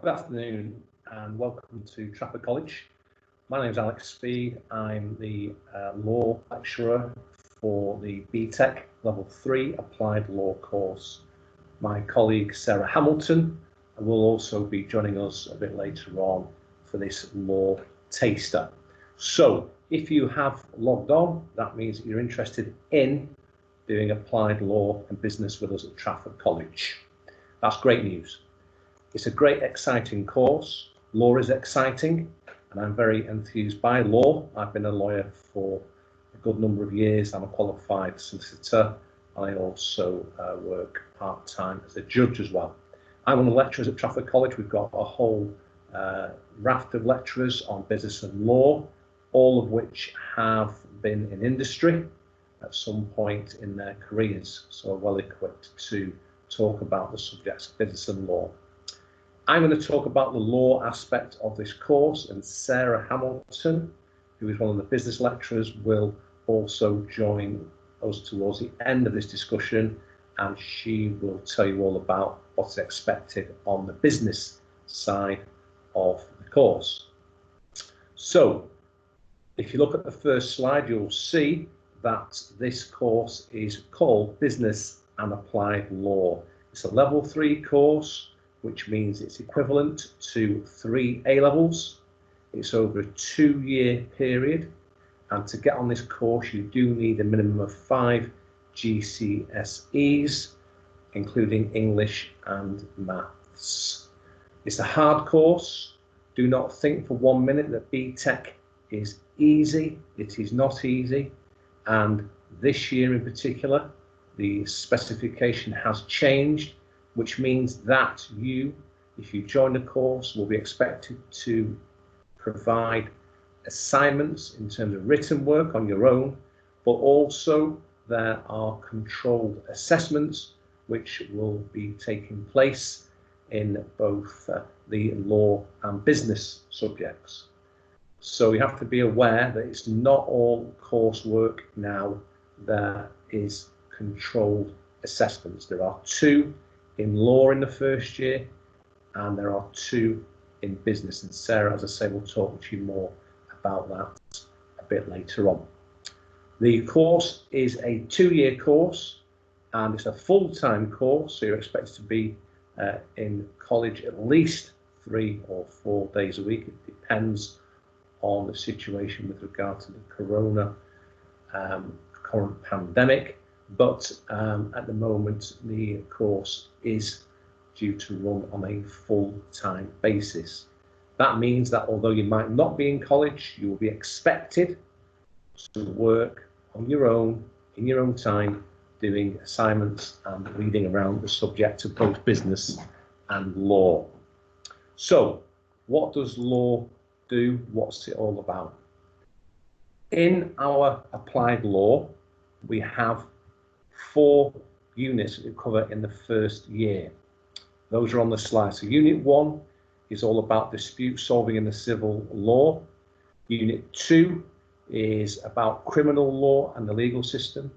Good afternoon and welcome to Trafford College. My name is Alex Speed. I'm the law lecturer for the BTEC Level 3 Applied Law course. My colleague Sarah Hamilton will also be joining us a bit later on for this law taster. So if you have logged on, that means that you're interested in doing applied law and business with us at Trafford College. That's great news. It's a great, exciting course. Law is exciting, and I'm very enthused by law. I've been a lawyer for a good number of years. I'm a qualified solicitor. I also work part-time as a judge as well. I'm one of the lecturers at Trafford College. We've got a whole raft of lecturers on business and law, all of which have been in industry at some point in their careers, so are well equipped to talk about the subjects of business and law. I'm going to talk about the law aspect of this course, and Sarah Hamilton, who is one of the business lecturers, will also join us towards the end of this discussion, and she will tell you all about what's expected on the business side of the course. So, if you look at the first slide, you'll see that this course is called Business and Applied Law. It's a level 3 course, which means it's equivalent to 3 A-levels. It's over a 2-year period, and to get on this course you do need a minimum of 5 GCSEs, including English and maths. It's a hard course. Do not think for 1 minute that BTEC is easy. It is not easy, and this year in particular the specification has changed, which means that you, if you join the course, will be expected to provide assignments in terms of written work on your own, but also there are controlled assessments which will be taking place in both the law and business subjects. So you have to be aware that it's not all coursework now that is controlled assessments. There are 2 in law in the first year, and there are 2 in business, and Sarah, as I say, will talk to you more about that a bit later on. The course is a 2-year course, and it's a full-time course, so you're expected to be in college at least 3 or 4 days a week. It depends on the situation with regard to the current pandemic, but at the moment the course is due to run on a full-time basis. That means that although you might not be in college, you will be expected to work on your own, in your own time, doing assignments and reading around the subject of both business and law. So, what does law do? What's it all about? In our applied law, we have 4 units that we cover in the first year. Those are on the slide. So Unit 1 is all about dispute solving in the civil law. Unit 2 is about criminal law and the legal system.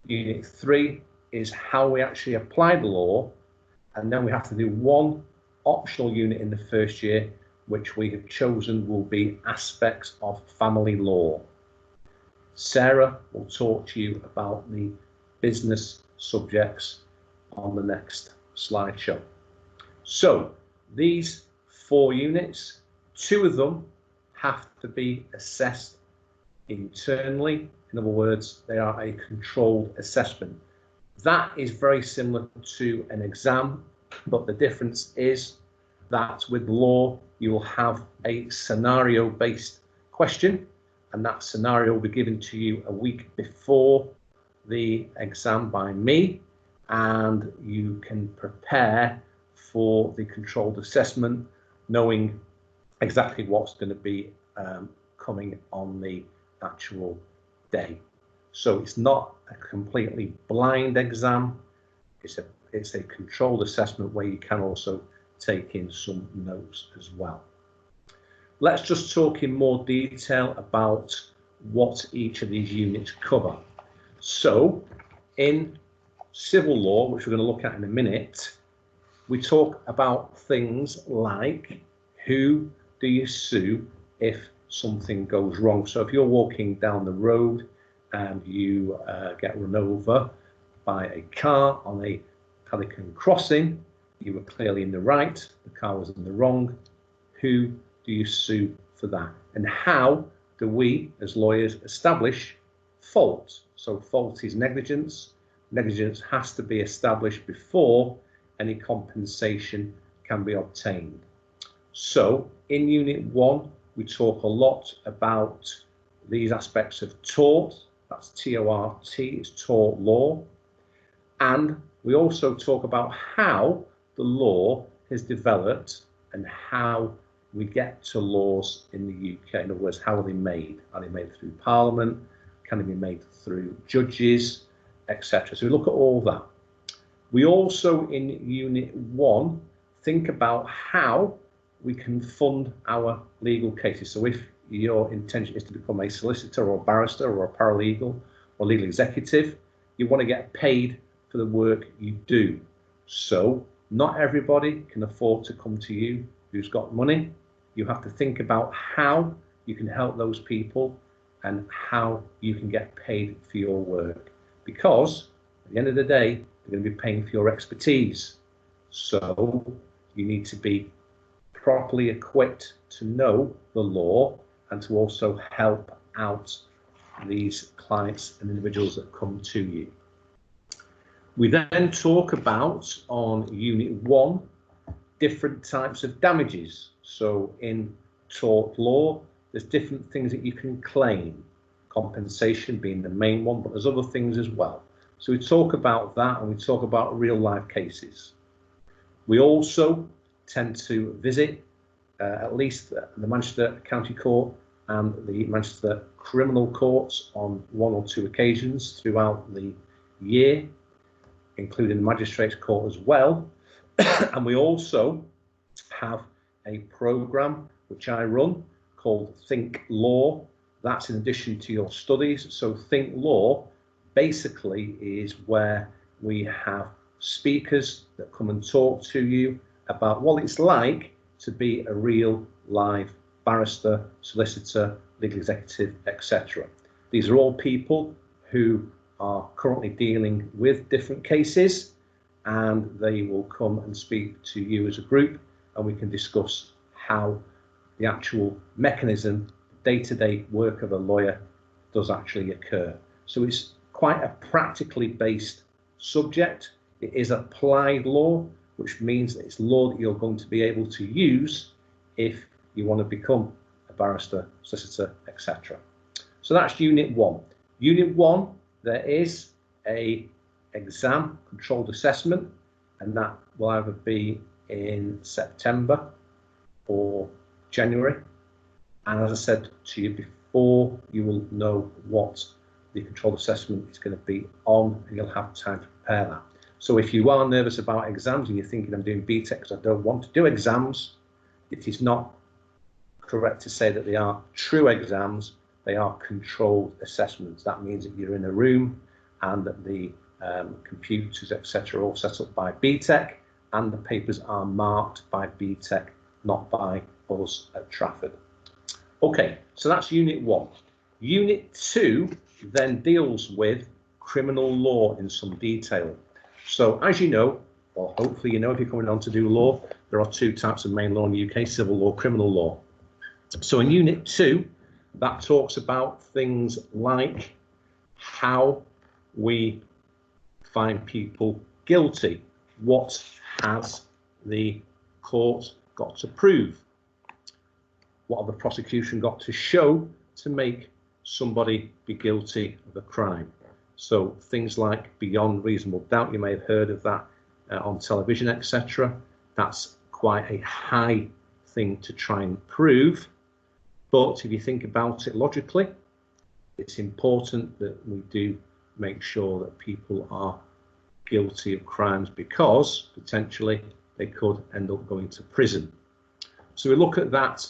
Unit 3 is how we actually apply the law. And then we have to do 1 optional unit in the first year, which we have chosen will be aspects of family law. Sarah will talk to you about the business subjects on the next slideshow. So these 4 units, 2 of them have to be assessed internally. In other words, they are a controlled assessment. That is very similar to an exam, but the difference is that with law you will have a scenario-based question, and that scenario will be given to you a week before the exam by me, and you can prepare for the controlled assessment knowing exactly what's going to be coming on the actual day. So it's not a completely blind exam, it's a controlled assessment where you can also take in some notes as well. Let's just talk in more detail about what each of these units cover. So in civil law, which we're going to look at in a minute, we talk about things like, who do you sue if something goes wrong? So if you're walking down the road and you get run over by a car on a pelican crossing, you were clearly in the right, the car was in the wrong. Who do you sue for that? And how do we, as lawyers, establish fault? So fault is negligence. Negligence has to be established before any compensation can be obtained. So in Unit 1, we talk a lot about these aspects of tort. That's T-O-R-T, it's tort law. And we also talk about how the law has developed and how we get to laws in the UK. In other words, how are they made? Are they made through Parliament? Can they be made through judges, etc.? So we look at all that. We also, in Unit 1, think about how we can fund our legal cases. So if your intention is to become a solicitor or a barrister or a paralegal or legal executive, you want to get paid for the work you do. So not everybody can afford to come to you who's got money. You have to think about how you can help those people and how you can get paid for your work. Because at the end of the day, they're going to be paying for your expertise. So you need to be properly equipped to know the law and to also help out these clients and individuals that come to you. We then talk about, on Unit 1, different types of damages. So in tort law, there's different things that you can claim, compensation being the main one, but there's other things as well. So we talk about that, and we talk about real life cases. We also tend to visit at least the Manchester County Court and the Manchester Criminal Courts on 1 or 2 occasions throughout the year, including the Magistrates Court as well. And we also have a programme which I run called Think Law. That's in addition to your studies. So Think Law basically is where we have speakers that come and talk to you about what it's like to be a real live barrister, solicitor, legal executive, etc. These are all people who are currently dealing with different cases, and they will come and speak to you as a group, and we can discuss how the actual mechanism, day-to-day work of a lawyer does actually occur. So it's quite a practically based subject. It is applied law, which means that it's law that you're going to be able to use if you want to become a barrister, solicitor, etc. So that's Unit 1. Unit 1, there is a exam, controlled assessment, and that will either be in September or January. And as I said to you before, you will know what the controlled assessment is going to be on, and you'll have time to prepare that. So if you are nervous about exams and you're thinking, I'm doing BTEC because I don't want to do exams, it is not correct to say that they are true exams. They are controlled assessments. That means that you're in a room and that the computers, etc., are all set up by BTEC, and the papers are marked by BTEC, not by us at Trafford. Okay, so that's Unit 1. Unit 2 then deals with criminal law in some detail. So as you know, or hopefully you know if you're coming on to do law, there are 2 types of main law in the UK, civil law, criminal law. So in Unit 2, that talks about things like how we find people guilty. What has the court got to prove? What have the prosecution got to show to make somebody be guilty of a crime? So things like beyond reasonable doubt, you may have heard of that on television, etc. That's quite a high thing to try and prove. But if you think about it logically, it's important that we do make sure that people are guilty of crimes, because potentially they could end up going to prison. So we look at that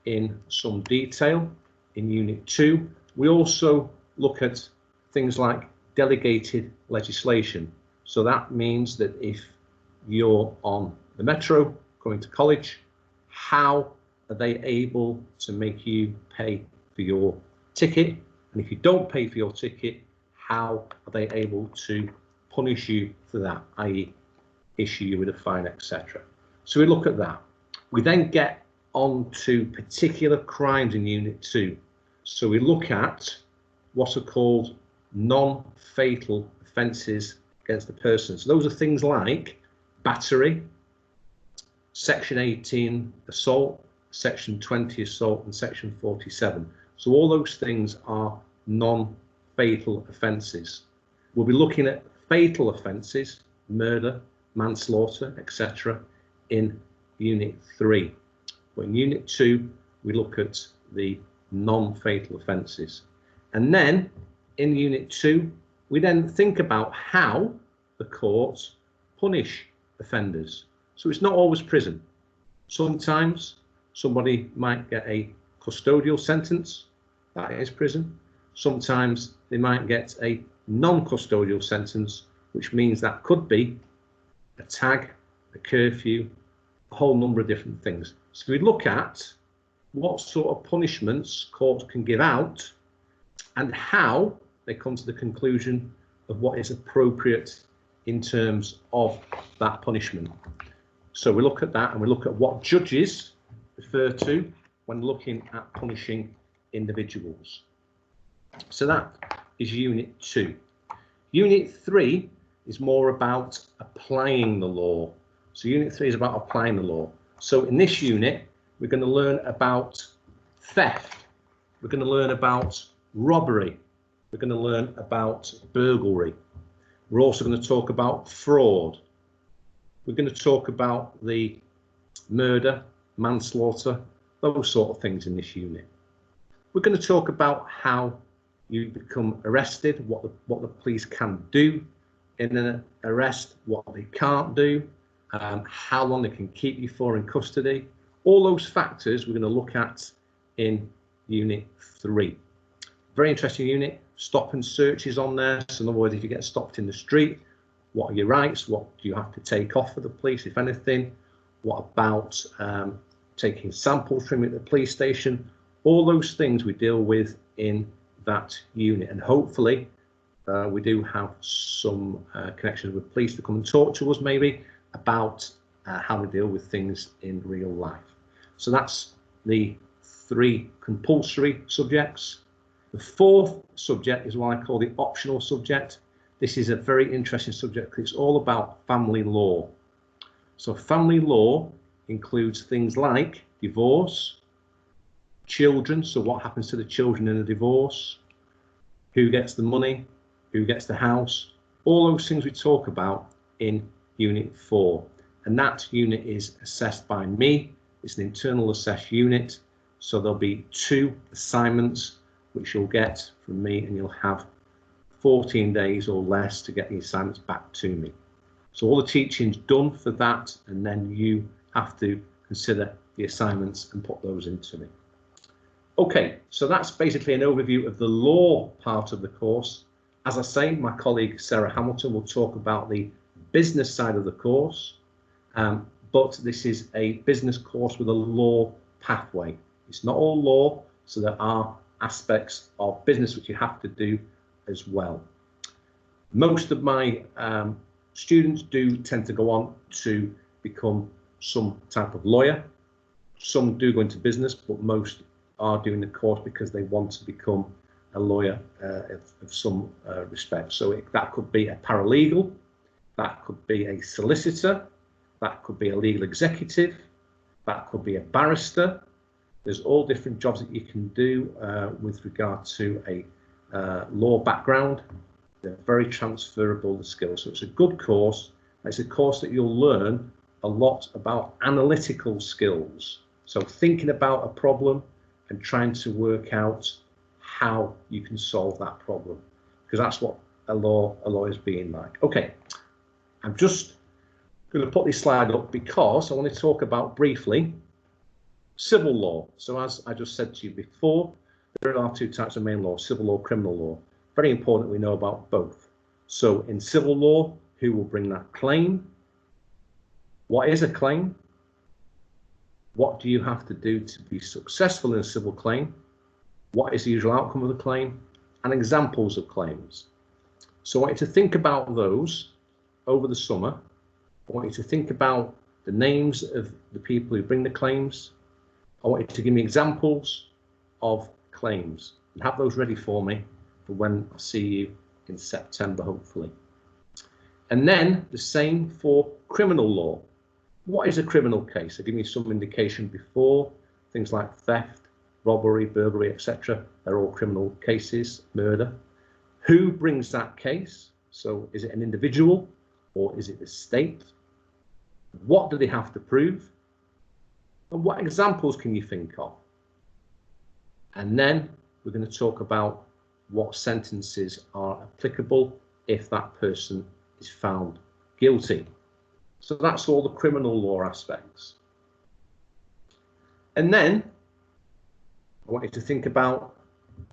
in some detail in Unit 2. We also look at things like delegated legislation. So that means that if you're on the metro going to college, how are they able to make you pay for your ticket? And if you don't pay for your ticket, how are they able to punish you for that, i.e. issue you with a fine, etc. So we look at that. We then get on to particular crimes in Unit 2. So we look at what are called non-fatal offences against the person. So those are things like battery, Section 18 assault, Section 20 assault, and Section 47. So all those things are non-fatal offences. We'll be looking at fatal offences, murder, manslaughter, etc. in Unit 3. But in Unit 2, we look at the non-fatal offences. And then in Unit 2, we then think about how the courts punish offenders. So it's not always prison. Sometimes somebody might get a custodial sentence, that is prison. Sometimes they might get a non-custodial sentence, which means that could be a tag, a curfew, a whole number of different things. So we look at what sort of punishments courts can give out and how they come to the conclusion of what is appropriate in terms of that punishment. So we look at that, and we look at what judges refer to when looking at punishing individuals. So that is Unit 2. Unit 3 is more about applying the law. So Unit 3 is about applying the law. So in this unit, we're going to learn about theft. We're going to learn about robbery. We're going to learn about burglary. We're also going to talk about fraud. We're going to talk about the murder, manslaughter, those sort of things in this unit. We're going to talk about how you become arrested, what the police can do in an arrest, what they can't do, how long they can keep you for in custody. All those factors we're going to look at in Unit 3. Very interesting unit. Stop and search is on there. So in other words, if you get stopped in the street, what are your rights? What do you have to take off for the police, if anything? What about taking samples from you at the police station? All those things we deal with in that unit. And hopefully we do have some connections with police to come and talk to us maybe about how to deal with things in real life. So that's the 3 compulsory subjects. The 4th subject is what I call the optional subject. This is a very interesting subject because it's all about family law. So family law includes things like divorce, children, so what happens to the children in a divorce, who gets the money, who gets the house, all those things we talk about in Unit 4. And that unit is assessed by me. It's an internal assessed unit. So there'll be 2 assignments which you'll get from me, and you'll have 14 days or less to get the assignments back to me. So all the teaching's done for that, and then you have to consider the assignments and put those into me. Okay, so that's basically an overview of the law part of the course. As I say, my colleague Sarah Hamilton will talk about the business side of the course, but this is a business course with a law pathway. It's not all law, so there are aspects of business which you have to do as well. Most of my students do tend to go on to become some type of lawyer. Some do go into business, but most are doing the course because they want to become a lawyer of some respect. So that could be a paralegal, that could be a solicitor, that could be a legal executive, that could be a barrister. There's all different jobs that you can do with regard to a law background. They're very transferable, the skills. So it's a good course. It's a course that you'll learn a lot about analytical skills. So thinking about a problem and trying to work out how you can solve that problem, because that's what a lawyer's being like. Okay, I'm just going to put this slide up because I want to talk about briefly civil law. So as I just said to you before, there are 2 types of main law, civil law, criminal law. Very important we know about both. So in civil law, who will bring that claim? What is a claim? What do you have to do to be successful in a civil claim? What is the usual outcome of the claim? And examples of claims. So I want you to think about those over the summer. I want you to think about the names of the people who bring the claims. I want you to give me examples of claims and have those ready for me for when I see you in September, hopefully. And then the same for criminal law. What is a criminal case? I give you some indication before. Things like theft, robbery, burglary, etc. They're all criminal cases, murder. Who brings that case? So is it an individual or is it the state? What do they have to prove? And what examples can you think of? And then we're going to talk about what sentences are applicable if that person is found guilty. So that's all the criminal law aspects. And then I want you to think about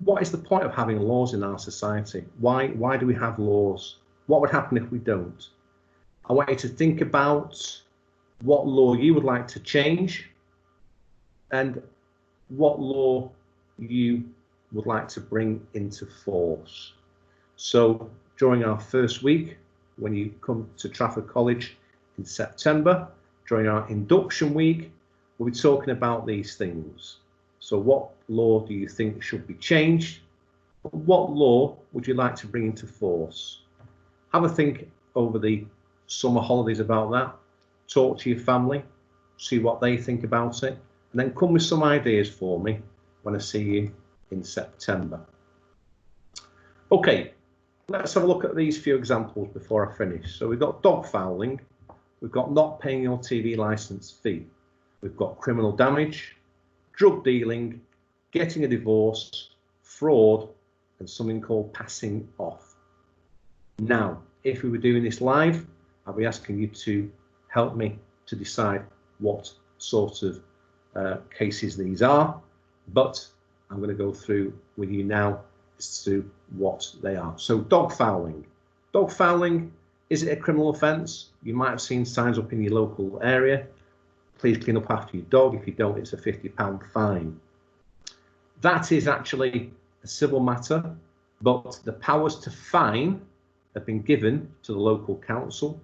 what is the point of having laws in our society? Why do we have laws? What would happen if we don't? I want you to think about what law you would like to change and what law you would like to bring into force. So during our first week, when you come to Trafford College in September, during our induction week, we'll be talking about these things. So what law do you think should be changed? What law would you like to bring into force? Have a think over the summer holidays about that. Talk to your family, see what they think about it, and then come with some ideas for me when I see you in September. Okay, let's have a look at these few examples before I finish. So we've got dog fouling, we've got not paying your TV license fee, we've got criminal damage, drug dealing, getting a divorce, fraud, and something called passing off. Now, if we were doing this live, I'll be asking you to help me to decide what sort of cases these are, but I'm going to go through with you now as to what they are. So dog fouling. Dog fouling, is it a criminal offence? You might have seen signs up in your local area. Please clean up after your dog. If you don't, it's a £50 fine. That is actually a civil matter, but the powers to fine have been given to the local council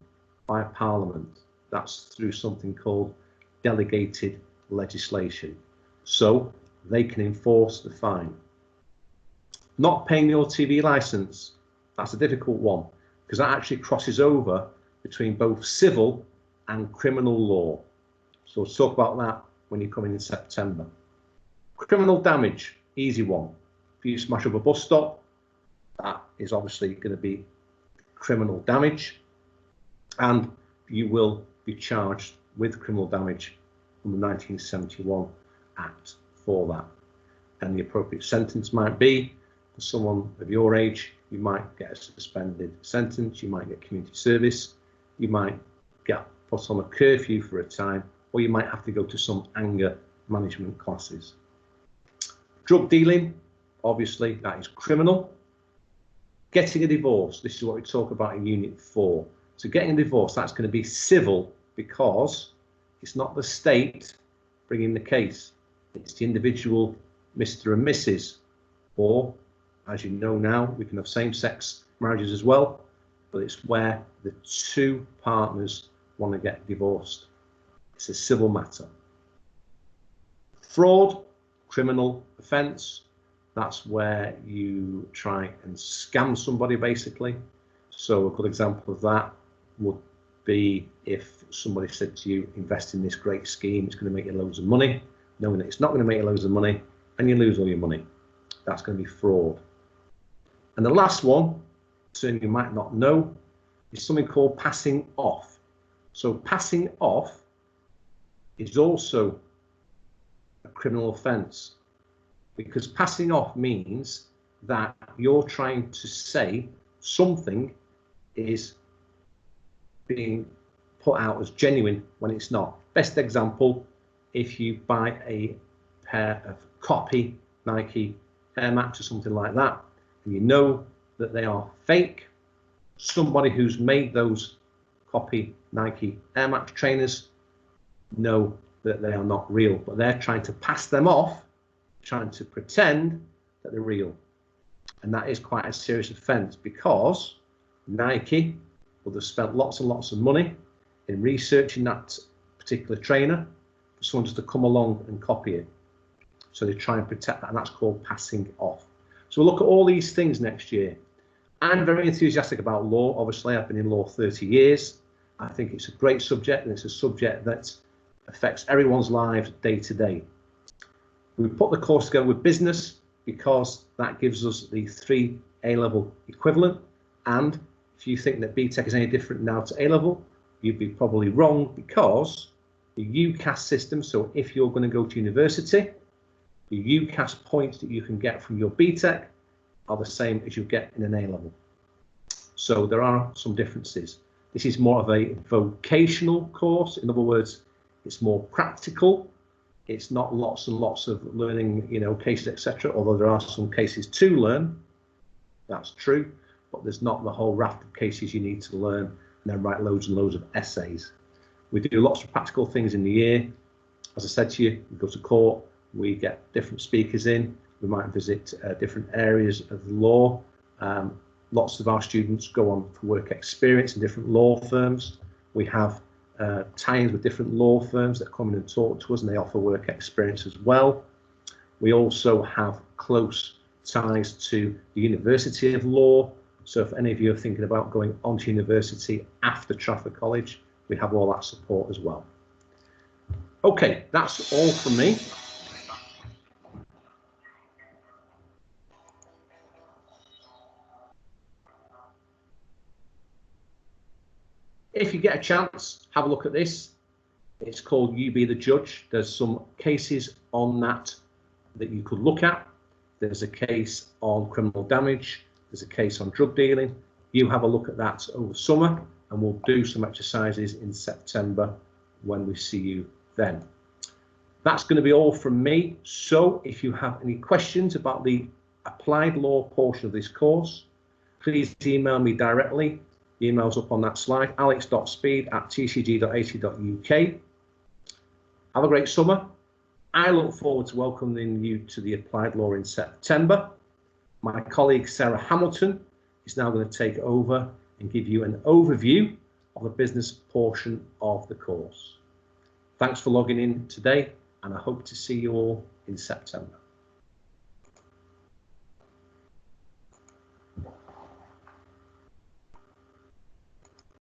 by Parliament. That's through something called delegated legislation. So they can enforce the fine. Not paying your TV licence, that's a difficult one because that actually crosses over between both civil and criminal law. So we'll talk about that when you come in September. Criminal damage, easy one. If you smash up a bus stop, that is obviously going to be criminal damage, and you will be charged with criminal damage under the 1971 Act for that. And the appropriate sentence might be, for someone of your age, you might get a suspended sentence, you might get community service, you might get put on a curfew for a time, or you might have to go to some anger management classes. Drug dealing, obviously that is criminal. Getting a divorce, this is what we talk about in Unit 4. So getting a divorce, that's going to be civil because it's not the state bringing the case. It's the individual Mr. and Mrs. Or, as you know now, we can have same-sex marriages as well, but it's where the two partners want to get divorced. It's a civil matter. Fraud, criminal offence. That's where you try and scam somebody, basically. So a good example of that would be if somebody said to you, invest in this great scheme, it's going to make you loads of money, knowing that it's not going to make you loads of money, and you lose all your money. That's going to be fraud. And the last one, something you might not know, is something called passing off. So passing off is also a criminal offence, because passing off means that you're trying to say something is being put out as genuine when it's not. Best example, if you buy a pair of copy Nike Air Max or something like that, and you know that they are fake, somebody who's made those copy Nike Air Max trainers know that they are not real, but they're trying to pass them off, trying to pretend that they're real. And that is quite a serious offence, because Nike will have spent lots and lots of money in researching that particular trainer for someone just to come along and copy it. So they try and protect that, and that's called passing off. So we'll look at all these things next year. I'm very enthusiastic about law. Obviously, I've been in law 30 years. I think it's a great subject, and it's a subject that affects everyone's lives day to day. We put the course together with business because that gives us the 3 A-level equivalent. And if you think that BTEC is any different now to A-level, you'd be probably wrong, because the UCAS system, so if you're going to go to university, the UCAS points that you can get from your BTEC are the same as you get in an A-level. So there are some differences. This is more of a vocational course. In other words, it's more practical. It's not lots and lots of learning, cases, etc. Although there are some cases to learn, that's true, but there's not the whole raft of cases you need to learn and then write loads and loads of essays. We do lots of practical things in the year. As I said to you, we go to court, we get different speakers in, we might visit different areas of the law. Lots of our students go on for work experience in different law firms. We have tie-ins with different law firms that come in and talk to us, and they offer work experience as well. We also have close ties to the University of Law. So if any of you are thinking about going on to university after Trafford College, we have all that support as well. Okay, that's all from me. If you get a chance, have a look at this. It's called You Be the Judge. There's some cases on that you could look at. There's a case on criminal damage. There's a case on drug dealing. You have a look at that over summer, and we'll do some exercises in September when we see you then. That's going to be all from me. So if you have any questions about the applied law portion of this course, please email me directly. The email's up on that slide, alex.speed@tcg.ac.uk. Have a great summer. I look forward to welcoming you to the applied law in September. My colleague Sarah Hamilton is now going to take over and give you an overview of the business portion of the course. Thanks for logging in today, and I hope to see you all in September.